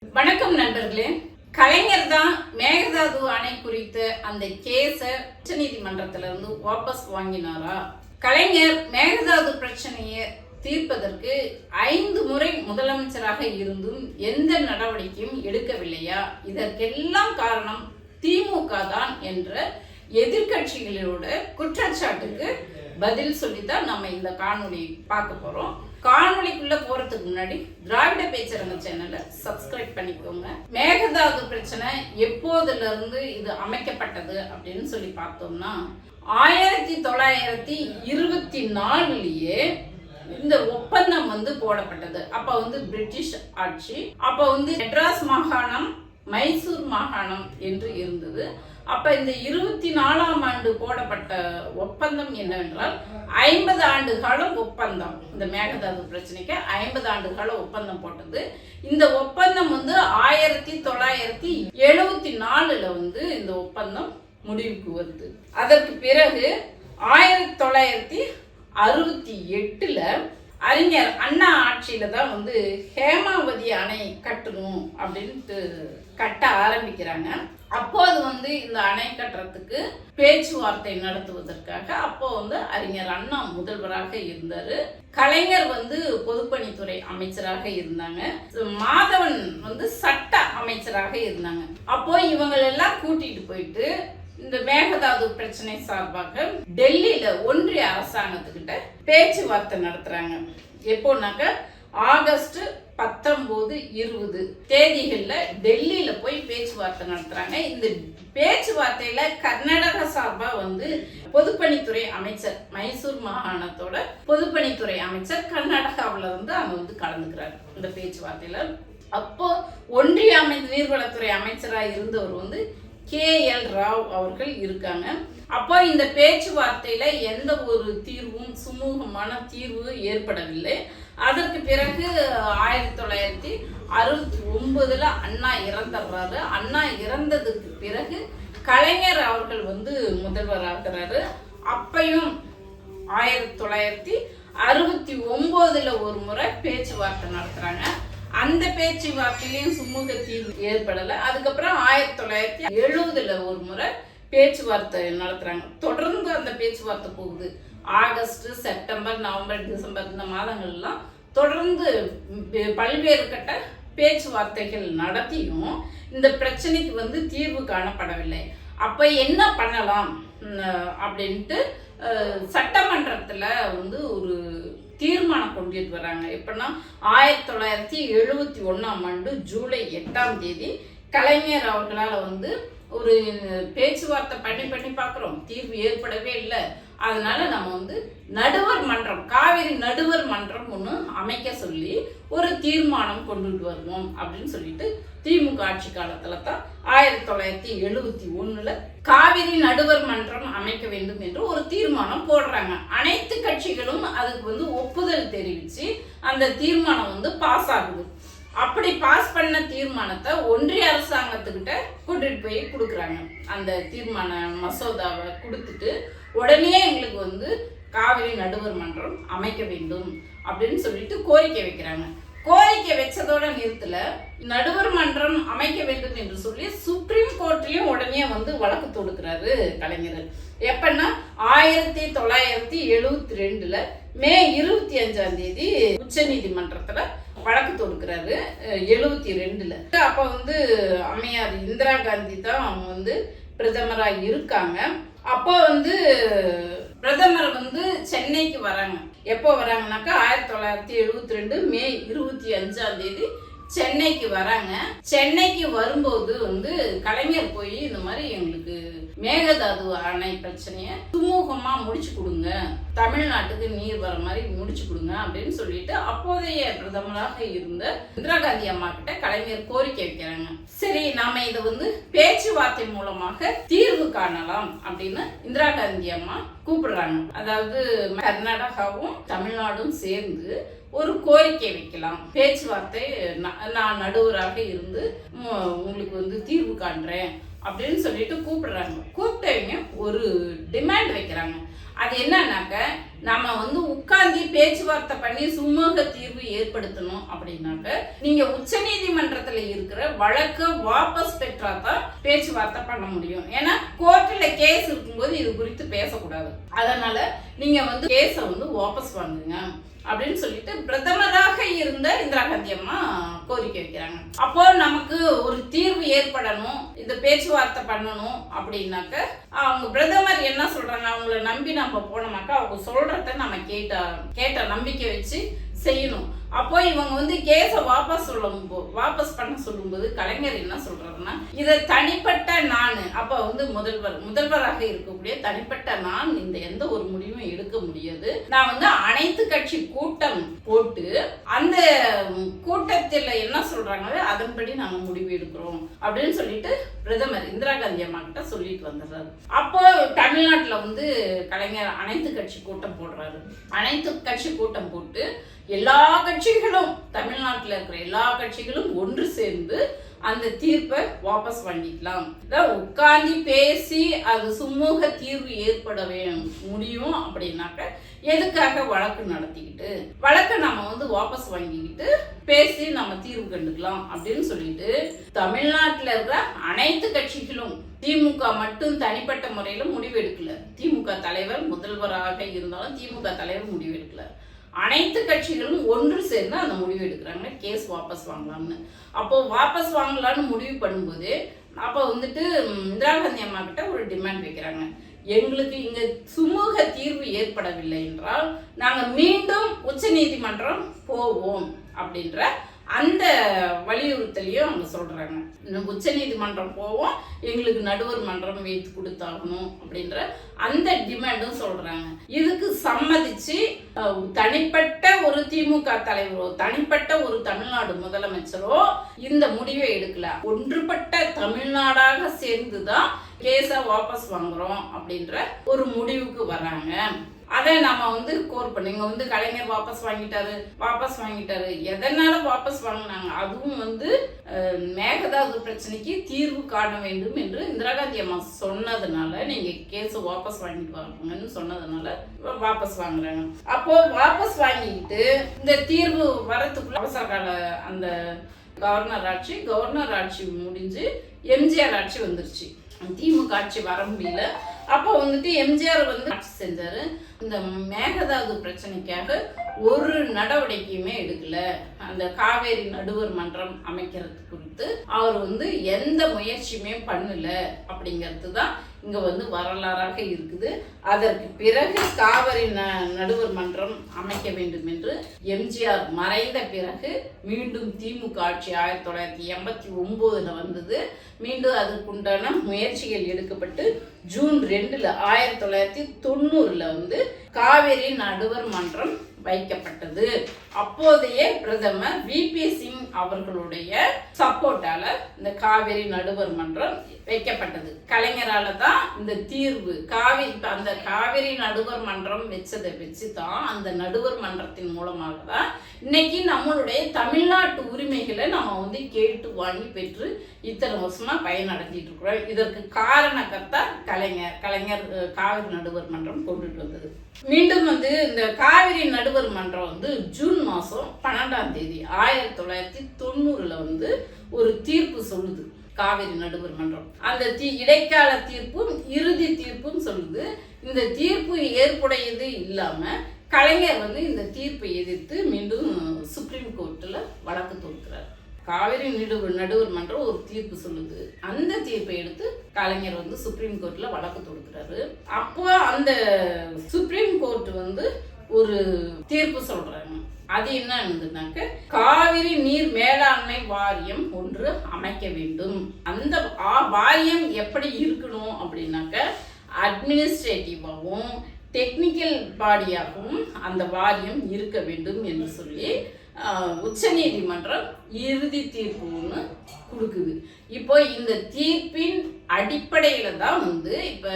வணக்கம் நண்பர்களே. கலைஞர் தான் மேகதாது அணை குறித்த அந்த கேஸை உச்சநீதிமன்றத்துல இருந்து வாபஸ் வாங்கினாரா? கலைஞர் மேகதாது பிரச்சனையை தீர்ப்பதற்கு 5 முறை முதலமைச்சராக இருந்தும் எந்த நடவடிக்கையும் எடுக்கவில்லையா? இதற்கெல்லாம் காரணம் திமுக தான் என்ற எதிர்கட்சிகளோட குற்றச்சாட்டுக்கு பதில் சொல்லித்தான் நம்ம இந்த காணொளி பார்க்க போறோம். காணொளிக்குள்ள போறதுக்கு முன்னாடி திராவிட பேச்சரங்க சேனலை சப்ஸ்கிரைப் பண்ணிக்கோங்க. மேகதாது பிரச்சனை எப்போதுல இருந்து இது அமைக்கப்பட்டது அப்படின்னு சொல்லி பார்த்தோம்னா 1924லயே இந்த ஒப்பந்தம் போடப்பட்டது. அப்ப பிரிட்டிஷ் ஆட்சி, அப்ப மெட்ராஸ் மாகாணம், மைசூர் மாகாணம் என்று இருந்தது. அப்ப இந்த 24ஆம் ஆண்டு போடப்பட்ட ஒப்பந்தம் என்னவென்றால் 50 ஆண்டு காலம் ஒப்பந்தம். இந்த மேகதாது பிரச்சனைக்கு 50 ஆண்டு கால ஒப்பந்தம் போட்டது. இந்த ஒப்பந்தம் 1974ல இந்த ஒப்பந்தம் முடிவுக்கு வருது. அதற்கு பிறகு 1968ல அறிஞர் அண்ணா ஆட்சியில தான் ஹேமாவதி அணை கட்டணும் அப்படின்ட்டு கட்ட ஆரம்பிக்கிறாங்க. அப்போது இந்த அணை கட்டுறதுக்கு பேச்சுவார்த்தை நடத்துவதற்காக அப்போ அறிஞர் அண்ணா முதல்வராக இருந்தாரு. கலைஞர் பொதுப்பணித்துறை அமைச்சராக இருந்தாங்க. மாதவன் சட்ட அமைச்சராக இருந்தாங்க. அப்போ இவங்களெல்லாம் கூட்டிட்டு போயிட்டு இந்த மேகதாது பிரச்சனை சார்பாக டெல்லியில ஒன்றிய அரசாங்கத்துக்கிட்ட பேச்சுவார்த்தை நடத்துறாங்க. எப்போனாக்க ஆகஸ்ட் 19, 20 தேதிகள்ல டெல்லியில போய் பேச்சுவார்த்தை நடத்துறாங்க. இந்த பேச்சுவார்த்தையில கர்நாடக சார்பா பொதுப்பணித்துறை அமைச்சர், மைசூர் மாகாணத்தோட பொதுப்பணித்துறை அமைச்சர் கர்நாடகாவில அங்க கலந்துக்கிறார் இந்த பேச்சுவார்த்தையில. அப்போ ஒன்றிய நீர்வளத்துறை அமைச்சரா இருந்தவர் KL ராவ் அவர்கள் இருக்காங்க. அப்போ இந்த பேச்சுவார்த்தையில எந்த ஒரு தீர்வும், சுமூகமான தீர்வு ஏற்படவில்லை. அதற்கு பிறகு 1969ல அண்ணா இறந்துடுறாரு. அண்ணா இறந்ததுக்கு பிறகு கலைஞர் அவர்கள் முதல்வராகிறாரு. அப்பையும் 1969ல ஒரு முறை பேச்சுவார்த்தை நடத்துறாங்க. அந்த பேச்சுவார்த்தையிலையும் சுமூக தீர்வு ஏற்படல. அதுக்கப்புறம் 1970ல ஒரு முறை பேச்சுவார்த்தை நடத்துறாங்க. தொடர்ந்து அந்த பேச்சுவார்த்தை போகுது. ஆகஸ்ட், செப்டம்பர், நவம்பர், டிசம்பர் இந்த மாதங்கள்லாம் தொடர்ந்து பல்வேறு கட்ட பேச்சுவார்த்தைகள் நடத்தியும் இந்த பிரச்சனைக்கு தீர்வு காணப்படவில்லை. அப்ப என்ன பண்ணலாம் அப்படின்ட்டு சட்டமன்றத்துல ஒரு தீர்மானம் கொண்டுட்டு வராங்க. எப்படின்னா 1971ஆம் ஆண்டு ஜூலை 8ஆம் தேதி கலைஞர் அவர்களால் ஒரு பேச்சுவார்த்தை பண்ணி பார்க்குறோம், தீர்வு ஏற்படவே இல்லை. அதனால நம்ம நடுவர் மன்றம், காவிரி நடுவர் மன்றம் ஒன்று அமைக்க சொல்லி ஒரு தீர்மானம் கொண்டுட்டு வருவோம் அப்படின்னு சொல்லிட்டு திமுக ஆட்சி காலத்துல தான் 1971ல காவிரி நடுவர் மன்றம் அமைக்க வேண்டும் என்று ஒரு தீர்மானம் போடுறாங்க. அனைத்து கட்சிகளும் அதுக்கு ஒப்புதல் தெரிவிச்சு அந்த தீர்மானம் பாஸ் ஆகுது. அப்படி பாஸ் பண்ண தீர்மானத்தை ஒன்றிய அரசாங்கத்துக்கிட்ட கூட்டிட்டு போய் கொடுக்குறாங்க. அந்த தீர்மான மசோதாவை கொடுத்துட்டு உடனே எங்களுக்கு காவிரி நடுவர் மன்றம் அமைக்க வேண்டும் அப்படின்னு சொல்லிட்டு கோரிக்கை வைக்கிறாங்க. கோரிக்கை வச்சதோட நிறுத்தல, நடுவர் மன்றம் அமைக்க வேண்டும் என்று சொல்லி சுப்ரீம் கோர்ட்லயும் உடனே வழக்கு தொடுக்கிறாரு கலைஞர். எப்பன்னா 1972ல மே 25ஆம் தேதி உச்ச நீதிமன்றத்துல வழக்கு தொடுக்கிறாரு. 72ல அப்ப அம்மையார் இந்திரா காந்தி தான் அவங்க பிரதமரா இருக்காங்க. அப்போ பிரதமர் சென்னைக்கு வராங்க. எப்போ வராங்கனாக்கா 1972 மே 25ஆம் தேதி சென்னைக்கு வராங்க. சென்னைக்கு வரும்போது கலைஞர் போய் இந்த மாதிரி எங்களுக்கு மேகதாது அணை பிரச்சனைய சுமூகமா முடிச்சு கொடுங்க, தமிழ்நாட்டுக்கு நீர் வர மாதிரி முடிச்சு கொடுங்க அப்படின்னு சொல்லிட்டு அப்போதைய பிரதமராக இருந்த இந்திரா காந்தி அம்மா கிட்ட கலைஞர் கோரிக்கை வைக்கிறாங்க. சரி, நாம இதை பேச்சுவார்த்தை மூலமாக தீர்வு காணலாம் அப்படின்னு இந்திரா காந்தி அம்மா கூப்பிடுறாங்க. அதாவது கர்நாடகாவும் தமிழ்நாடும் சேர்ந்து ஒரு கோரிக்கை வைக்கலாம், பேச்சுவார்த்தை நான் நடுவராக இருந்து உங்களுக்கு தீர்வு காண்றேன் அப்படின்னு சொல்லிட்டு கூப்பிடுறாங்க. கூப்பிட்டவங்க ஒரு டிமாண்ட் வைக்கிறாங்க. அது என்னன்னாக்க நம்ம வந்து உட்கார்ந்து பேச்சுவார்த்தை பண்ணி சுமூக தீர்வு ஏற்படுத்தணும் அப்படின்னாக்க நீங்க உச்ச நீதிமன்றத்துல இருக்கிற வழக்கு வாபஸ் பெற்றாதான் பேச்சுவார்த்தை பண்ண முடியும். ஏன்னா கோர்ட்ல கேஸ் இருக்கும்போது இது குறித்து பேசக்கூடாது. அதனால நீங்க வந்து கேஸ வந்து வாபஸ் வாங்குங்க அப்படின்னு சொல்லிட்டு பிரதமராக இருந்த இந்திரா காந்தி அம்மா கோரிக்கை வைக்கிறாங்க. அப்போ நமக்கு ஒரு தீர்வு ஏற்படணும், இந்த பேச்சுவார்த்தை பண்ணணும் அப்படின்னாக்க அவங்க பிரதமர் என்ன சொல்றாங்க, அவங்கள நம்பி நம்ம போனோமாக்கா அவங்க சொல்றத நம்ம கேட்ட நம்பிக்கை வச்சு செய்யணும். அப்போ இவங்க வந்து கேஸ வாபஸ் பண்ண சொல்லும்போது கலைஞர் என்ன சொல்றாருன்னா, இதை தனிப்பட்ட நான் அப்ப வந்து முதல்வராக இருக்கக்கூடிய தனிப்பட்ட நான் இந்த எந்த ஒரு முடிவும் எடுக்க முடியாது. நான் வந்து அனைத்து கட்சி கூட்டம் போட்டு அந்த கூட்டத்தில் என்ன சொல்றாங்களோ அதன்படி நாங்க முடிவு எடுக்கிறோம் அப்படின்னு சொல்லிட்டு பிரதமர் இந்திரா காந்தி அம்மா கிட்ட சொல்லிட்டு வந்துடுறாரு. அப்போ தமிழ்நாட்டுல வந்து கலைஞர் அனைத்து கட்சி கூட்டம் போடுறாரு. அனைத்து கட்சி கூட்டம் போட்டு எல்லா கட்சிகளும் தமிழ்நாட்டில் இருக்கிற எல்லா கட்சிகளும் ஒன்று சேர்ந்து அந்த தீர்ப்பை வாபஸ் வாங்கிக்கலாம். உட்கார்ந்து பேசி அது சுமூக தீர்வு ஏற்பட முடியும் அப்படின்னாக்க எதுக்காக வழக்கு நடத்திக்கிட்டு வழக்கை நம்ம வந்து வாபஸ் வாங்கிக்கிட்டு பேசி நம்ம தீர்வு கண்டுக்கலாம் அப்படின்னு சொல்லிட்டு தமிழ்நாட்டில் இருக்கிற அனைத்து கட்சிகளும், திமுக மட்டும் தனிப்பட்ட முறையில முடிவு எடுக்கல. திமுக தலைவர் முதல்வராக இருந்தாலும் திமுக தலைவர் முடிவு எடுக்கல. அனைத்து கட்சிகளும் ஒன்று சேர்ந்து அந்த முடிவு எடுக்கிறாங்க, கேஸ் வாபஸ் வாங்கலாம்னு. அப்போ வாபஸ் வாங்கலாம்னு முடிவு பண்ணும்போது அப்போ வந்துட்டு இந்திரா காந்தி அம்மா கிட்ட ஒரு டிமாண்ட் வைக்கிறாங்க. எங்களுக்கு இங்க சுமூக தீர்வு ஏற்படவில்லை என்றால் நாங்க மீண்டும் உச்ச நீதிமன்றம் போவோம் அப்படின்ற அந்த வலியுறுத்தலையும் அவங்க சொல்றாங்க. உச்ச நீதிமன்றம் போவோம், எங்களுக்கு நடுவர் மன்றம் வைத்து கொடுத்தாகணும் அப்படின்ற அந்த டிமாண்டும் சொல்றாங்க. இதுக்கு சம்மதிச்சு தனிப்பட்ட ஒரு திமுக தலைவரோ தனிப்பட்ட ஒரு தமிழ்நாடு முதலமைச்சரோ இந்த முடிவை எடுக்கல. ஒன்றுபட்ட தமிழ்நாடாக சேர்ந்துதான் கேஸ வாபஸ் வாங்குறோம் அப்படின்ற ஒரு முடிவுக்கு வராங்க. அதை நம்ம வந்து கோர் பண்ணிங்க வந்து கலைஞர் வாபஸ் வாங்கிட்டாரு. எதனால வாபஸ் வாங்கினாங்க, அதுவும் வந்து மேகதாது பிரச்சனைக்கு தீர்வு காண வேண்டும் என்று இந்திரா காந்தி அம்மா சொன்னதுனால நீங்க கேஸ் வாபஸ் வாங்கிட்டு வாங்கன்னு சொன்னதுனால வாபஸ் வாங்குறாங்க. அப்போ வாபஸ் வாங்கிக்கிட்டு இந்த தீர்வு வரத்துக்குள்ள அவசர கால அந்த கவர்னர் ஆட்சி முடிஞ்சு எம்ஜிஆர் ஆட்சி வந்துருச்சு. திமுக ஆட்சி வர முடியல. அப்போ வந்துட்டு எம்ஜிஆர் வந்து ஆட்சி செஞ்சாரு. இந்த மேகதாது பிரச்சனைக்காக ஒரு நடவடிக்கையுமே எடுக்கல. அந்த காவேரி நடுவர் மன்றம் அமைக்கிறது குறித்து அவர் வந்து எந்த முயற்சியுமே பண்ணல அப்படிங்கிறது தான் இங்க வந்து வரலாறாக இருக்குது. அதற்கு பிறகு காவிரி நடுவர் மன்றம் அமைக்க வேண்டும் என்று எம்ஜிஆர் மறைந்த பிறகு மீண்டும் திமுக ஆட்சி 1989 வந்தது. மீண்டும் அதற்குண்டான முயற்சிகள் எடுக்கப்பட்டு ஜூன் 2 1990 வந்து காவிரி நடுவர் மன்றம் வைக்கப்பட்டது. அப்போதைய பிரதமர் விபி சிங் அவர்களுடைய சப்போர்ட்டால இந்த காவிரி நடுவர் மன்றம் வைக்கப்பட்டது. கலைஞரால தான் இந்த தீர்வு அந்த காவிரி நடுவர் மன்றம் வச்சுதான் அந்த நடுவர் மன்றத்தின் மூலமாக தான் இன்னைக்கு நம்மளுடைய தமிழ்நாட்டு உரிமைகளை நம்ம வந்து கேட்டு வாங்கி பெற்று இத்தனை வருஷமா பயனடைஞ்சிட்டு இருக்கிறோம். இதற்கு காரணக்கர்த்தா கலைஞர் காவிரி நடுவர் மன்றம் கொண்டுட்டு வந்தது. மீண்டும் வந்து இந்த காவிரி நடுவர் மன்றம் வந்து ஜூன் மாசம் 12 1990 வந்து ஒரு தீர்ப்பு சொல்லுது. காவிரி நடுவர் மன்றம் அந்த இடைக்கால தீர்ப்பும் இறுதி தீர்ப்பும் சொல்லுது. இந்த தீர்ப்பு ஏற்புடையது இல்லாம கலைஞர் வந்து இந்த தீர்ப்பை எதிர்த்து மீண்டும் சுப்ரீம் கோர்ட்ல வழக்கு தொடுக்கிறார். காவிரி நடுவர் மன்றம் ஒரு தீர்ப்பு சொல்லுது. அந்த தீர்ப்பை எடுத்து கலைஞர் வந்து சுப்ரீம் கோர்ட்ல வழக்கு தொடுக்கிறாரு. அப்போ அந்த சுப்ரீம் கோர்ட் வந்து ஒரு தீர்ப்பு சொல்றாங்க. அது என்னன்னாக்க காவிரி நீர் மேலாண்மை வாரியம் ஒன்று அமைக்க வேண்டும். அந்த வாரியம் எப்படி இருக்கணும் அப்படின்னாக்க அட்மினிஸ்ட்ரேட்டிவாகவும் டெக்னிக்கல் பாடியாகவும் அந்த வாரியம் இருக்க வேண்டும் என்று சொல்லி உச்ச நீதிமன்றம் இறுதி தீர்ப்பு ஒன்று கொடுக்குது. இப்போ இந்த தீர்ப்பின் அடிப்படையில தான் வந்து இப்ப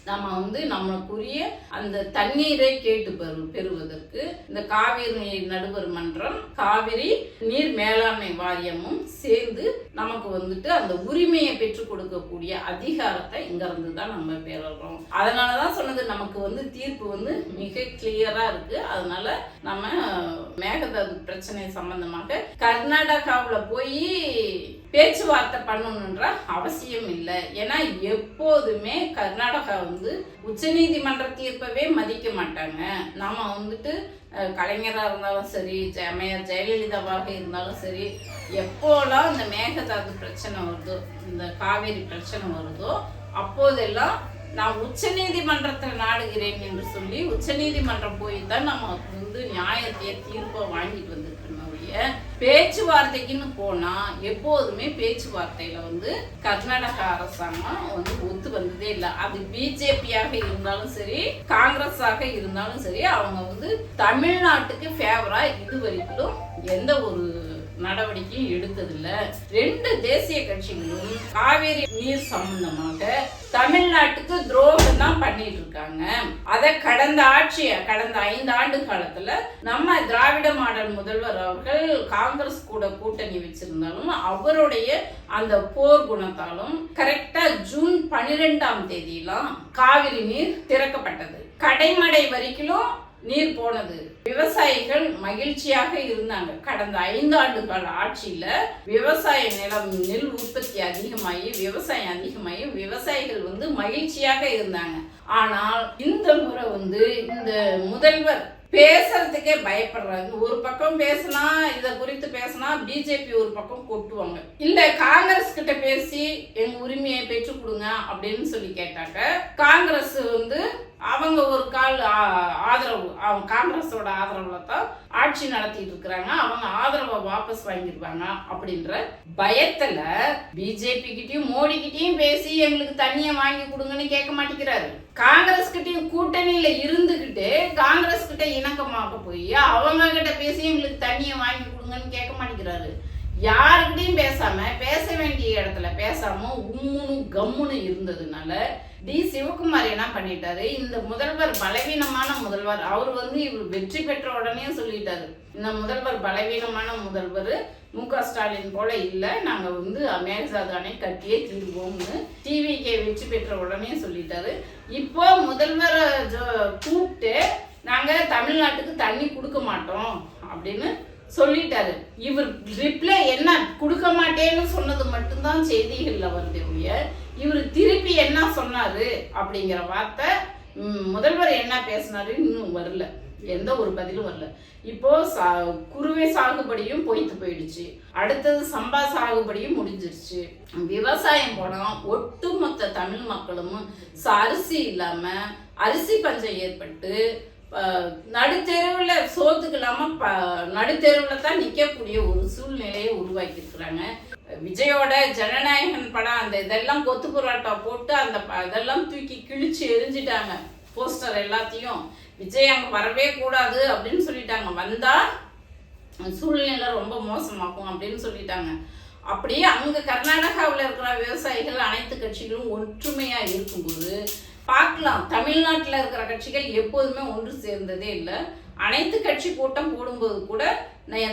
நம்ம வந்து நமக்குரிய அந்த தண்ணீரை கேட்டு பெறுவதற்கு இந்த காவிரி நடுவர் மன்றம் காவிரி நீர் மேலாண்மை வாரியமும் சேர்ந்து நமக்கு வந்துட்டு அந்த உரிமையை பெற்றுக் கொடுக்கக்கூடிய அதிகாரத்தை இங்க இருந்து தான் நம்ம பெறுறோம். அதனாலதான் சொன்னது, நமக்கு வந்து தீர்ப்பு வந்து மிக கிளியரா இருக்கு. அதனால நம்ம மேகதாது பிரச்சனை சம்பந்தமாக கர்நாடகாவுல போய் பேச்சுவார்த்தை பண்ணணுன்ற அவசியம் இல்லை. ஏன்னா எப்போதுமே கர்நாடகா வந்து உச்சநீதிமன்ற தீர்ப்பவே மதிக்க மாட்டாங்க. நாம வந்துட்டு கலைஞராக இருந்தாலும் சரி, அம்மையார் ஜெயலலிதாவாக இருந்தாலும் சரி, எப்போலாம் இந்த மேகதாது பிரச்சனை வருதோ, இந்த காவேரி பிரச்சனை வருதோ, அப்போதெல்லாம் நான் உச்சநீதிமன்றத்தில் நாடுகிறேன் என்று சொல்லி உச்சநீதிமன்றம் போய் தான் நம்ம வந்து நியாயத்தைய தீர்ப்பை வாங்கிட்டு வந்துருக்கோம். பேச்சுவார்த்தைக்குன்னு போனா எப்போதுமே பேச்சுவார்த்தையில வந்து கர்நாடக அரசாங்கம் வந்து ஒத்து வந்ததே இல்லை. அது பிஜேபியாக இருந்தாலும் சரி, காங்கிரஸாக இருந்தாலும் சரி, அவங்க வந்து தமிழ்நாட்டுக்கு ஃபேவரா இது வரைக்கும் எந்த ஒரு நடவடிக்கையும் எடுத்ததில்லை. 2 தேசிய கட்சிகளும் காவேரி நீர் சம்பந்தமாக தமிழ்நாட்டுக்கு துரோகம் தான் பண்ணிட்டு இருக்காங்க. அதை கடந்த 5 ஆண்டு காலத்துல நம்ம திராவிட மாடல் முதல்வர் அவர்கள் காங்கிரஸ் கூட கூட்டணி வச்சிருந்தாலும் அவருடைய அந்த போர் குணத்தாலும் கரெக்டா ஜூன் 12ஆம் தேதியெல்லாம் காவிரி நீர் திறக்கப்பட்டது. கடைமடை வரைக்கும் நீர் போனது. விவசாயிகள் மகிழ்ச்சியாக இருந்தாங்க. கடந்த 5 ஆண்டு கால ஆட்சியில விவசாய நிலம், நெல் உற்பத்தி அதிகமாகி விவசாயம் அதிகமாகி விவசாயிகள் வந்து மகிழ்ச்சியாக இருந்தாங்க. ஆனால் இந்த முறை வந்து இந்த முதல்வர் பேசுறதுக்கே பயப்படுறாங்க. ஒரு பக்கம் பேசினா, இத குறித்து பேசினா பிஜேபி ஒரு பக்கம் கொட்டுவாங்க. இல்ல காங்கிரஸ் கிட்ட பேசி எங்க உரிமையை பெற்றுக் கொடுங்க அப்படின்னு சொல்லி கேட்டாக்க, காங்கிரஸ் வந்து அவங்க ஒரு கால் ஆதரவு, அவங்க காங்கிரஸோட ஆதரவுல தான் ஆட்சி நடத்திட்டு இருக்கிறாங்க, அவங்க ஆதரவை வாபஸ் வாங்கிடுவாங்க அப்படின்ற பயத்துல பிஜேபி கிட்டயும் மோடி கிட்டயும் பேசி எங்களுக்கு தண்ணியை வாங்கி கொடுங்கன்னு கேட்க மாட்டேங்கிறாரு. காங்கிரஸ் கிட்டயும் கூட்டணியில இருந்துகிட்டு காங்கிரஸ் கிட்ட இணக்கமாக போய் அவங்க கிட்ட பேசி எங்களுக்கு தண்ணியை வாங்கி கொடுங்கன்னு கேட்க மாட்டேங்கிறாரு. யாருக்கிட்டையும் பேசாம, பேச வேண்டிய இடத்துல பேசாம உம்முன்னு கம்முன்னு இருந்ததுனால டி. சிவகுமார் என்ன பண்ணிட்டாரு, இந்த முதல்வர் பலவீனமான முதல்வர், அவர் வந்து இவர் வெற்றி பெற்ற உடனே சொல்லிட்டாரு, இந்த முதல்வர் பலவீனமான முதல்வர், மு.க. ஸ்டாலின் போல இல்லை, நாங்க வந்து மேகதாது அணை கட்டியே தீர்வோம்னு டிவிகே வெற்றி பெற்ற உடனே சொல்லிட்டாரு. இப்போ முதல்வர் கூப்பிட்டு நாங்க தமிழ்நாட்டுக்கு தண்ணி கொடுக்க மாட்டோம் அப்படின்னு சொல்லிட்டாரு. இவர் ரிப்ளை என்ன கொடுக்க மாட்டேன்னு சொன்னது மட்டும்தான் செய்திகள்ல வருது. இவர் திருப்பி என்ன சொன்னாரு அப்படிங்கிற வார்த்தை, முதல்வர் என்ன பேசினாரு இன்னும் வரல, எந்த ஒரு பதிலும் வரல. இப்போ குறுவை சாகுபடியும் பொய்த்து போயிடுச்சு, அடுத்தது சம்பா சாகுபடியும் முடிஞ்சிருச்சு. விவசாயம் போனா ஒட்டுமொத்த தமிழ் மக்களும் அரிசி இல்லாம அரிசி பஞ்சம் ஏற்பட்டு நடுத்தெருவில் சோத்துக்கு இல்லாம நடுத்தெருவில் தான் நிற்கக்கூடிய ஒரு சூழ்நிலையை உருவாக்கி இருக்கிறாங்க. விஜயோட ஜனநாயகன் படம் அந்த இதெல்லாம் கொத்து புரோட்டா போட்டு அந்த இதெல்லாம் தூக்கி கிழிச்சு எரிஞ்சிட்டாங்க, போஸ்டர் எல்லாத்தையும். விஜய் அங்கே வரவே கூடாது அப்படின்னு சொல்லிட்டாங்க, வந்தா சூழ்நிலை ரொம்ப மோசமாகும் அப்படின்னு சொல்லிட்டாங்க. அப்படியே அங்கே கர்நாடகாவில் இருக்கிற விவசாயிகள் அனைத்து கட்சிகளும் ஒற்றுமையா இருக்கும்போது பார்க்கலாம், தமிழ்நாட்டில் இருக்கிற கட்சிகள் எப்போதுமே ஒன்று சேர்ந்ததே இல்லை. அனைத்து கட்சி கூட்டம் போடும்போது கூட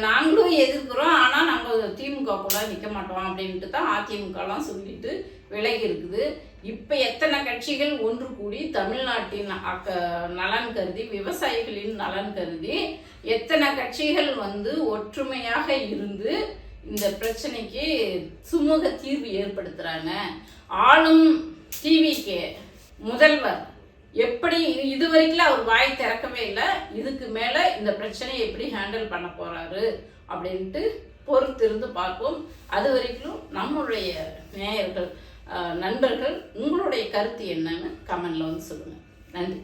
நாங்களும் எதிர்க்கிறோம், ஆனால் நாங்கள் திமுக கூட நிற்க மாட்டோம் அப்படின்ட்டு தான் அதிமுகலாம் சொல்லிட்டு விலகி இருக்குது. இப்போ எத்தனை கட்சிகள் ஒன்று கூடி தமிழ்நாட்டின் நலன் கருதி, விவசாயிகளின் நலன் கருதி எத்தனை கட்சிகள் வந்து ஒற்றுமையாக இருந்து இந்த பிரச்சனைக்கு சுமூக தீர்வு ஏற்படுத்துறாங்க. ஆளும் டிவிகே முதல்வர் எப்படி இதுவரைக்கும் அவர் வாய் திறக்கவே இல்லை. இதுக்கு மேல இந்த பிரச்சனையை எப்படி ஹேண்டில் பண்ண போறாரு அப்படின்ட்டு பொறுத்திருந்து பார்ப்போம். அது வரைக்கும் நம்மளுடைய நேயர்கள், நண்பர்கள், உங்களுடைய கருத்து என்னன்னு கமெண்ட்ல வந்து சொல்லுங்க. நன்றி.